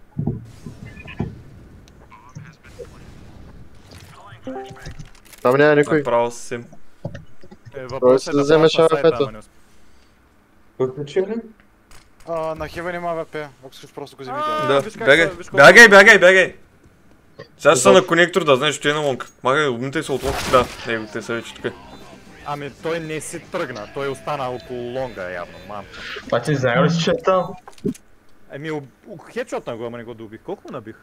Там няма никой. Направо си. Въпросът е да да вземеш вземеш сайта, АВП-то. ама не успя. Приключи ли? На Хевен има АВП, ако искаш просто го вземи А, тя. Да, виж как бягай. са, виж колко- Бягай. Сега ще са на конектор, да знаеш, че е на лонг. Магай, обмитай се от лонг. Да, него, те са вече тук. Ами той не си тръгна, той остана около лонга явно, мамка. А ти знаеш ли си, че е там? Еми, хедшотна го, ама не го добих. Колко му набих?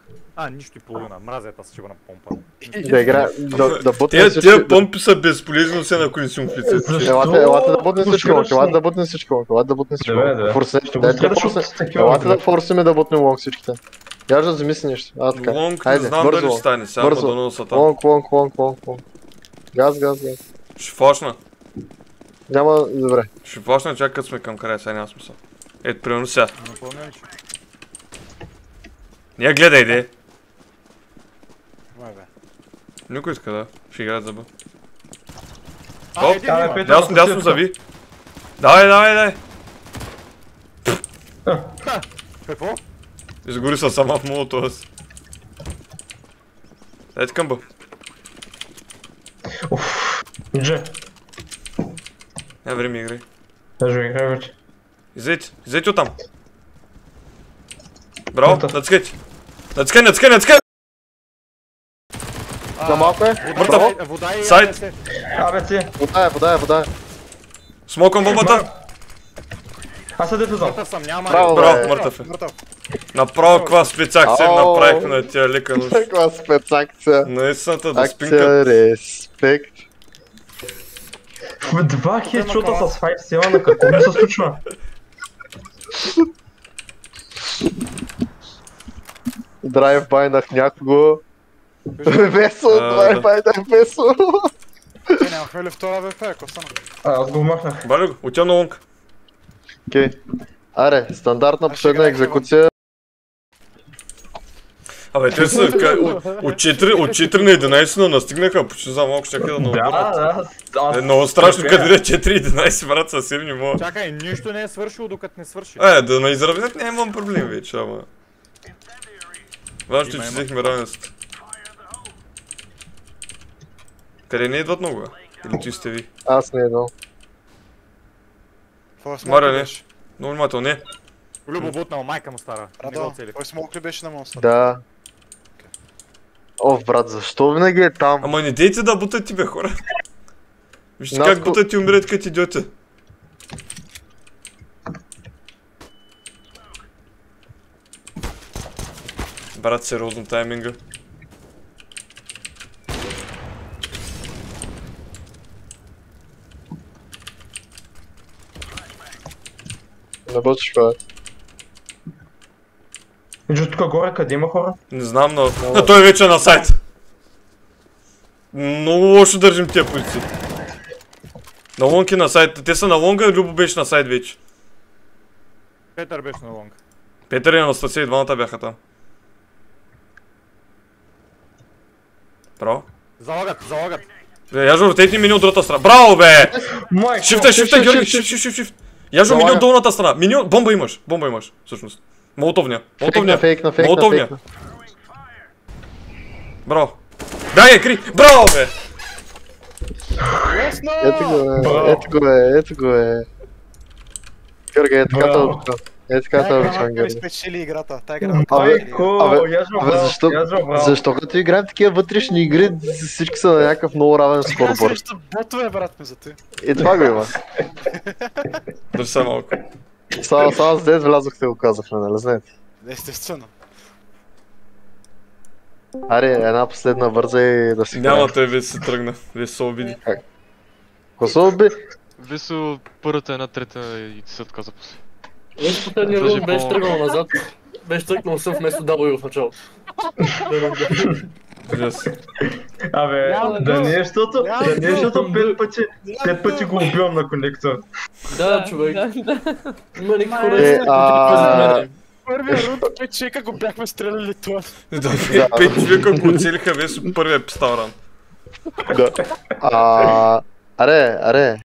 Нищо и половина, мразя тази ще го напомпа. Да игра, да бутне всички. Тия помпи са безполезни, освен ако не си му в лицето. Елате да бутне всичко, елате да бутне всичко, Добре. Форсне, Ще го дайте да стреляш форсне. от такива. Елате да форсиме да бутне лонг всичките. Я ще замисли нещо. Така. Лонг не Хайде, знам дали бързо. ще стане, сега Бързо. да са там. Лонг. Газ. Ще флашна. Няма, добре. Ще флашна, чак като сме към края, сега няма смисъл. Ето, примерно сега. Напомням, че... Не гледай, де. Май бе. Никой иска да. Ще играят за Б. Един да, има. пет. Дясно зави. Давай. Какво? Изгори са сама в молотова си. Дайте към Б. Идже. Няма време играй. Даже играй вече. Излезайте оттам. Браво, Ето. натискайте. Натискай! За малко е. Вода и... Сайт. Абе ти. Вода е. Смоквам бомбата. Аз съдето знам. Мъртъв съм, няма... Браво, Браво, бе. мъртъв е. Мъртъв. Направо каква спецакция им Ау. направихме на тия лека нощ. Каква спецакция. Наистина да спинкат. Акция, респект. В два хедшота с 5 сила, какво ми се случва? Драйв байнах някого. Весо, Да. драйв байнах весо. Те нямахме ли втора ВП, ако стана? Аз го махнах. Бали го, отивам на лонг. Окей. Аре, стандартна последна екзекуция. Абе, те са от 4 на 11 настигнаха, почти за малко ще да наоборот. Е много страшно, като видя 4-11, брат, съвсем не мога. Чакай, нищо не е свършило, докато не свърши. Да ме изравнят, нямам проблем вече, ама... Важно, че взехме равенството. Къде не идват много, или ти сте ви? Аз не идвам. Маря, не. Много внимателно, не. Любо бутнал, майка му стара. Не го Радо, оцели. кой смок ли беше на монстър? Да. Оф, брат, защо винаги е там? Ама не дейте да бутате, бе, хора. Вижте Нас как бутате и умират като идиоти. Брат, сериозно тайминга. Не бъдеш това. Между тук горе, къде има хора? Не знам, но... Той вече е на сайт. Много лошо държим тия позиции. На лонг и на сайт. Те са на лонга, Любо беше на сайт вече. Петър беше на лонг. Петър и Анастасия и двамата бяха там. Браво. Залагат. Яжо, ротейте мини от другата страна. Браво, бе! Майко! Шифта, Георги, шифт. Яжо, мини от долната страна. Бомба имаш, всъщност. Молотовния. Фейкна. Браво. Бягай, кри! Браво, бе! Ето го е. Георги, е така толкова. Е така толкова, Той Георги. спечели играта, тая игра. Майко! Защо като играем такива вътрешни игри, всички са на някакъв много равен скорборд? Срещу ботове, брат ми, за ти. И това го има. Държи се малко. Само с дед влязохте го казахме, нали знаете? Естествено. Аре, една последна бърза и да си Няма, той вече се тръгна. Вече се обиди. Какво се уби? Висо първата една трета и се отказа после. Вече последния рун беше тръгнал назад. Беше тръгнал съм вместо W в началото. Абе, да не е, защото 5 пъти го убивам на конектор. Да, човек. Има никакви хора. Първия рунд 5 човека го бяхме стреляли това. Да, 5 човека го оцелиха вече първия пистал ран. Аре.